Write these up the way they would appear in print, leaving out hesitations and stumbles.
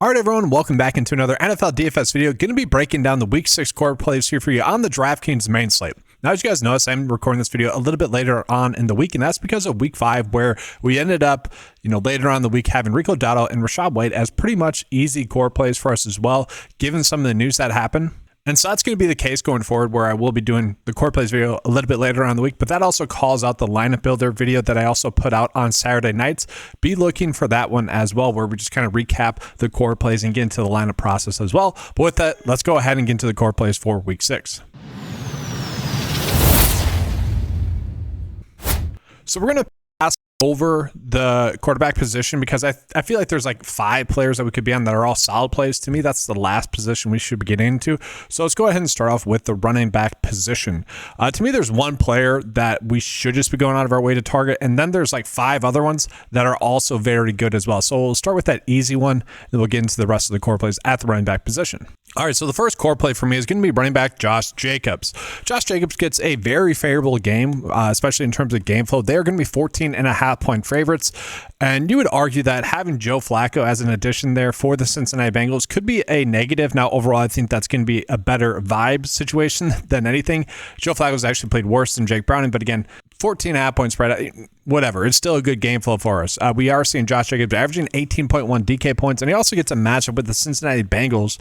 All right, everyone, welcome back into another NFL DFS video. Going to be breaking down the Week 6 core plays here for you on the DraftKings main slate. Now, as you guys notice, I'm recording this video a little bit later on in the week, and that's because of Week 5, where we ended up, later on in the week having Rico Dowdle and Rachaad White as pretty much easy core plays for us as well, given some of the news that happened. And so that's going to be the case going forward, where I will be doing the core plays video a little bit later on in the week, but that also calls out the lineup builder video that I also put out on Saturday nights. Be looking for that one as well, where we just kind of recap the core plays and get into the lineup process as well. But with that, let's go ahead and get into the core plays for Week 6. So we're going to pass over the quarterback position because I feel like there's like 5 players that we could be on that are all solid plays. To me, that's the last position we should be getting into. So let's go ahead and start off with the running back position. To me, there's one player that we should just be going out of our way to target, and then there's like 5 other ones that are also very good as well. So we'll start with that easy one, then we'll get into the rest of the core plays at the running back position. All right, so the first core play for me is going to be running back Josh Jacobs. Josh Jacobs gets a very favorable game, especially in terms of game flow. They're going to be 14.5-point favorites, and you would argue that having Joe Flacco as an addition there for the Cincinnati Bengals could be a negative. Now, overall, I think that's going to be a better vibe situation than anything. Joe Flacco's actually played worse than Jake Browning, but again, 14.5-point spread, whatever. It's still a good game flow for us. We are seeing Josh Jacobs averaging 18.1 DK points, and he also gets a matchup with the Cincinnati Bengals,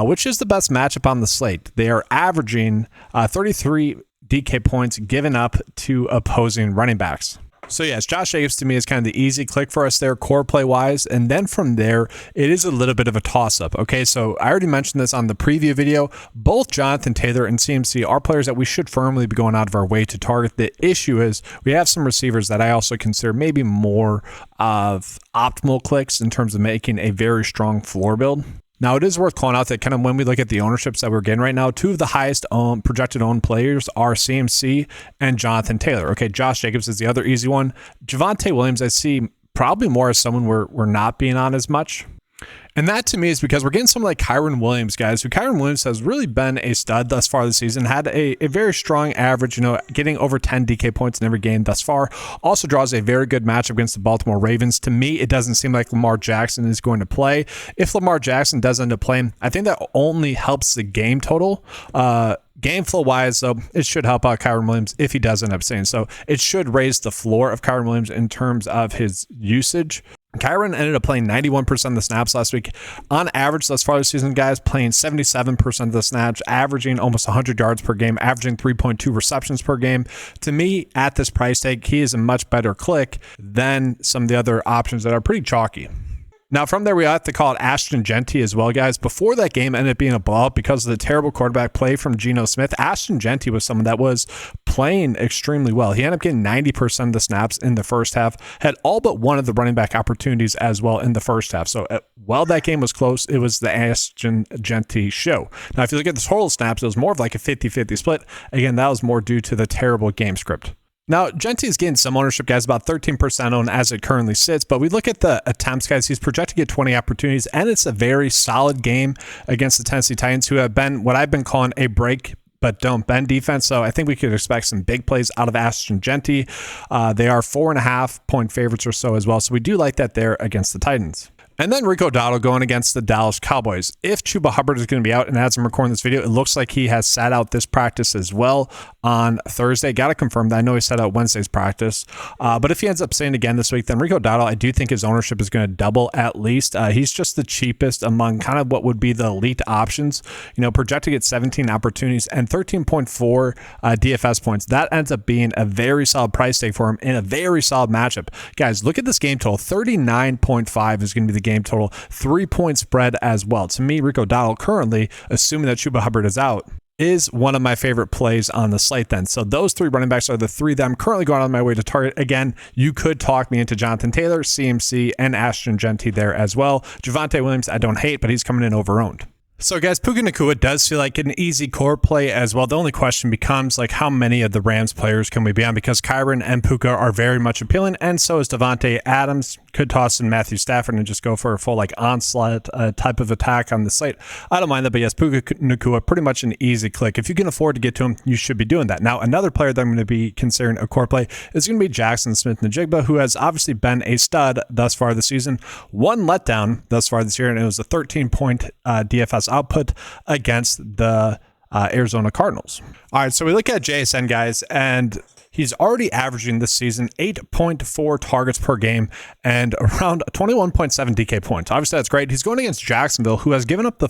which is the best matchup on the slate. They are averaging 33 DK points given up to opposing running backs. So yes, Josh Jacobs to me is kind of the easy click for us there, core play wise. And then from there, it is a little bit of a toss up. Okay, so I already mentioned this on the preview video. Both Jonathan Taylor and CMC are players that we should firmly be going out of our way to target. The issue is we have some receivers that I also consider maybe more of optimal clicks in terms of making a very strong floor build. Now, it is worth calling out that kind of when we look at the ownerships that we're getting right now, 2 of the highest projected owned players are CMC and Jonathan Taylor. Okay, Josh Jacobs is the other easy one. Javonte Williams, I see probably more as someone we're not being on as much. And that to me is because we're getting someone like Kyren Williams, guys, who Kyren Williams has really been a stud thus far this season, had a very strong average, getting over 10 DK points in every game thus far. Also draws a very good matchup against the Baltimore Ravens. To me, it doesn't seem like Lamar Jackson is going to play. If Lamar Jackson does end up playing, I think that only helps the game total. Game flow wise, though, it should help out Kyren Williams if he does end up staying. So it should raise the floor of Kyren Williams in terms of his usage. Kyren ended up playing 91% of the snaps last week. On average, thus far this season, guys, playing 77% of the snaps, averaging almost 100 yards per game, averaging 3.2 receptions per game. To me, at this price tag, he is a much better click than some of the other options that are pretty chalky. Now, from there, we have to call it Ashton Jeanty as well, guys. Before that game ended up being a blowout because of the terrible quarterback play from Geno Smith, Ashton Jeanty was someone that was playing extremely well. He ended up getting 90% of the snaps in the first half, had all but one of the running back opportunities as well in the first half. So while that game was close, it was the Ashton Jeanty show. Now, if you look at the total snaps, it was more of like a 50-50 split. Again, that was more due to the terrible game script. Now, Jeanty is getting some ownership, guys, about 13% owned as it currently sits, but we look at the attempts, guys, he's projected to get 20 opportunities, and it's a very solid game against the Tennessee Titans, who have been what I've been calling a break but don't bend defense. So I think we could expect some big plays out of Ashton Jeanty. They are 4.5-point favorites or so as well, so we do like that there against the Titans. And then Rico Dowdle going against the Dallas Cowboys. If Chuba Hubbard is going to be out, and as I'm recording this video, it looks like he has sat out this practice as well on Thursday. Got to confirm that. I know he sat out Wednesday's practice. But if he ends up staying again this week, then Rico Dowdle, I do think his ownership is going to double at least. He's just the cheapest among kind of what would be the elite options. Projected to get 17 opportunities and 13.4 DFS points. That ends up being a very solid price tag for him in a very solid matchup. Guys, look at this game total. 39.5 is going to be the game total, 3-point spread as well. To me, Rico Dowdle currently, assuming that Chuba Hubbard is out, is one of my favorite plays on the slate then. So those 3 running backs are the 3 that I'm currently going on my way to target. Again, you could talk me into Jonathan Taylor, CMC, and Ashton Jeanty there as well. Javonte Williams, I don't hate, but he's coming in over-owned. So guys, Puka Nacua does feel like an easy core play as well. The only question becomes like how many of the Rams players can we be on, because Kyren and Puka are very much appealing, and so is Devontae Adams. Could toss in Matthew Stafford and just go for a full like onslaught type of attack on the slate. I don't mind that, but yes, Puka Nacua, pretty much an easy click. If you can afford to get to him, you should be doing that. Now, another player that I'm going to be considering a core play is going to be Jackson Smith-Njigba, who has obviously been a stud thus far this season. One letdown thus far this year, and it was a 13-point DFS output against the Arizona Cardinals. All right, so we look at JSN, guys, and he's already averaging this season 8.4 targets per game and around 21.7 DK points. Obviously, that's great. He's going against Jacksonville, who has given up the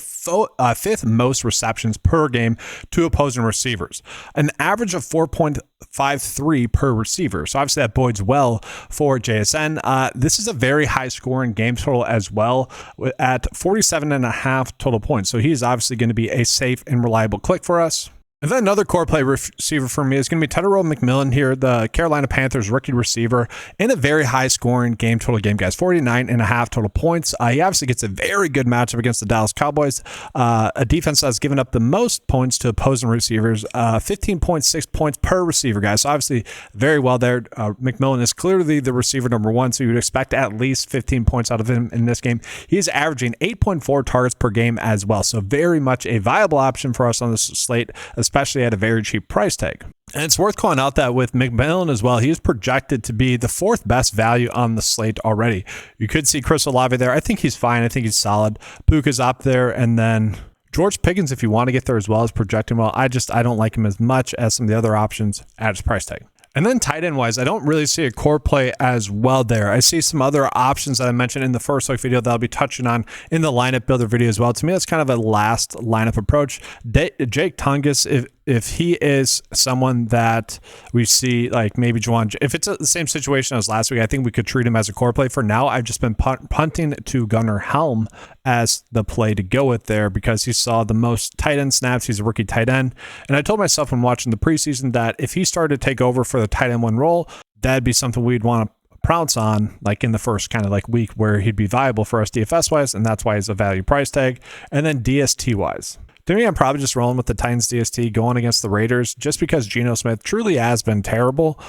fifth most receptions per game to opposing receivers, an average of 4.53 per receiver. So obviously that bodes well for JSN. This is a very high scoring game total as well at 47.5 total points. So he's obviously going to be a safe and reliable click for us. And then another core play receiver for me is going to be Tyrell McMillan here, the Carolina Panthers rookie receiver, in a very high-scoring game total game, guys. 49.5 total points. He obviously gets a very good matchup against the Dallas Cowboys, a defense that's given up the most points to opposing receivers, 15.6 points per receiver, guys. So obviously very well there. McMillan is clearly the receiver number one, so you would expect at least 15 points out of him in this game. He's averaging 8.4 targets per game as well, so very much a viable option for us on this slate, especially at a very cheap price tag. And it's worth calling out that with McMillan as well, he is projected to be the fourth best value on the slate already. You could see Chris Olave there. I think he's fine. I think he's solid. Puka's up there, and then George Pickens, if you want to get there as well, is projecting well. I don't like him as much as some of the other options at his price tag. And then tight end wise, I don't really see a core play as well there. I see some other options that I mentioned in the first look video that I'll be touching on in the lineup builder video as well. To me, that's kind of a last lineup approach. Jake Tungus, if he is someone that we see, like maybe Juwan, if it's the same situation as last week, I think we could treat him as a core play. For now, I've just been punting to Gunnar Helm as the play to go with there because he saw the most tight end snaps. He's a rookie tight end. And I told myself when watching the preseason that if he started to take over for the tight end one role, that'd be something we'd want to pounce on like in the first kind of like week where he'd be viable for us DFS wise. And that's why he's a value price tag. And then DST wise, to me, I'm probably just rolling with the Titans DST going against the Raiders just because Geno Smith truly has been terrible.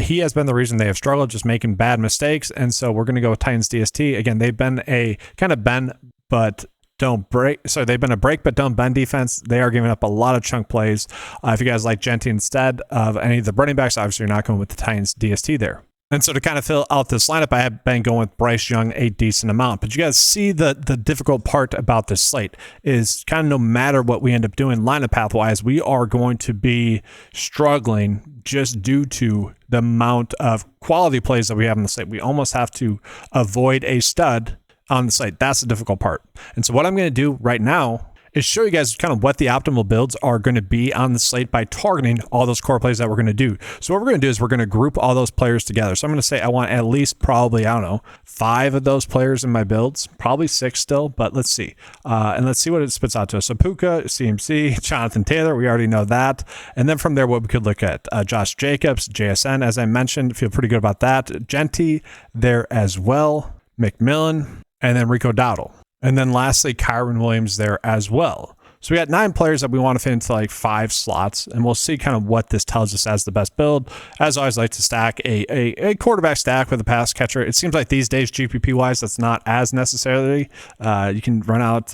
He has been the reason they have struggled, just making bad mistakes. And so we're going to go with Titans DST. Again, they've been a kind of bend but don't break. So they've been a break but don't bend defense. They are giving up a lot of chunk plays. If you guys like Genty instead of any of the running backs, obviously you're not going with the Titans DST there. And so to kind of fill out this lineup, I have been going with Bryce Young a decent amount. But you guys see the difficult part about this slate is kind of no matter what we end up doing lineup path-wise, we are going to be struggling just due to the amount of quality plays that we have on the slate. We almost have to avoid a stud on the slate. That's the difficult part. And so what I'm going to do right now is show you guys kind of what the optimal builds are going to be on the slate by targeting all those core plays that we're going to do. So what we're going to do is we're going to group all those players together. So I'm going to say I want at least probably, 5 of those players in my builds, probably 6 still, but let's see. And let's see what it spits out to us. So Puka, CMC, Jonathan Taylor, we already know that. And then from there, what we could look at, Josh Jacobs, JSN, as I mentioned, feel pretty good about that. Genty there as well, McMillan, and then Rico Dowdle. And then lastly, Kyren Williams there as well. So we got 9 players that we want to fit into like 5 slots, and we'll see kind of what this tells us as the best build. As always, I like to stack a quarterback stack with a pass catcher. It seems like these days, GPP-wise, that's not as necessarily. You can run out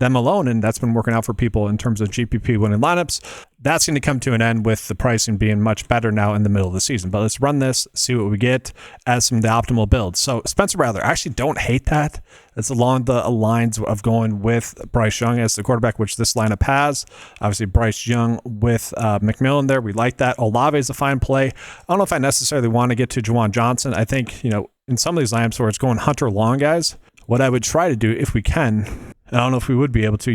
them alone, and that's been working out for people in terms of GPP winning lineups. That's going to come to an end with the pricing being much better now in the middle of the season. But let's run this, see what we get as some of the optimal builds. So Spencer Rattler, I actually don't hate that. It's along the lines of going with Bryce Young as the quarterback, which this lineup has. Obviously, Bryce Young with McMillan there. We like that. Olave is a fine play. I don't know if I necessarily want to get to Juwan Johnson. I think, in some of these lineups where it's going Hunter long, guys, what I would try to do if we can, I don't know if we would be able to,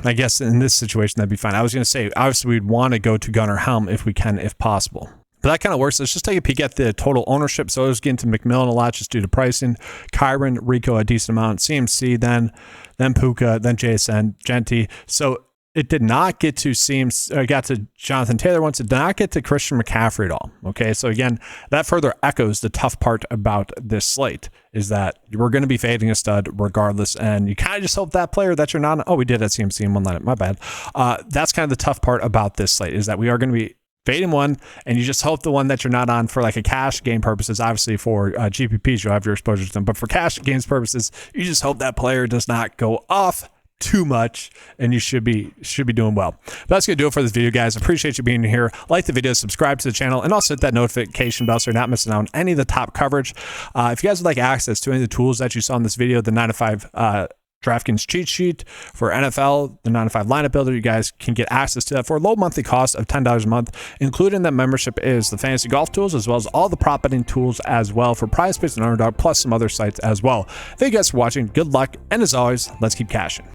I guess in this situation, that'd be fine. I was going to say, obviously, we'd want to go to Gunnar Helm if we can, if possible. But that kind of works. Let's just take a peek at the total ownership. So I was getting to McMillan a lot just due to pricing. Kyren, Rico, a decent amount. CMC, then Puka, then JSN, Genty. So it did not get to got to Jonathan Taylor once. It did not get to Christian McCaffrey at all. Okay, so again, that further echoes the tough part about this slate is that we're going to be fading a stud regardless, and you kind of just hope that player that you're not. Oh, we did at CMC in one line. My bad. That's kind of the tough part about this slate is that we are going to be fading one, and you just hope the one that you're not on for like a cash game purposes. Obviously, for GPPs, you'll have your exposure to them, but for cash games purposes, you just hope that player does not go off too much, and you should be doing well. But that's gonna do it for this video, guys. Appreciate you being here. Like the video, subscribe to the channel, and also hit that notification bell so you're not missing out on any of the top coverage. If you guys would like access to any of the tools that you saw in this video, the 9 to 5 DraftKings cheat sheet for NFL, the 9 to 5 lineup builder, you guys can get access to that for a low monthly cost of $10 a month. Including that membership is the fantasy golf tools, as well as all the prop betting tools as well for Prize Picks and Underdog, plus some other sites as well. Thank you guys for watching. Good luck, and as always, let's keep cashing.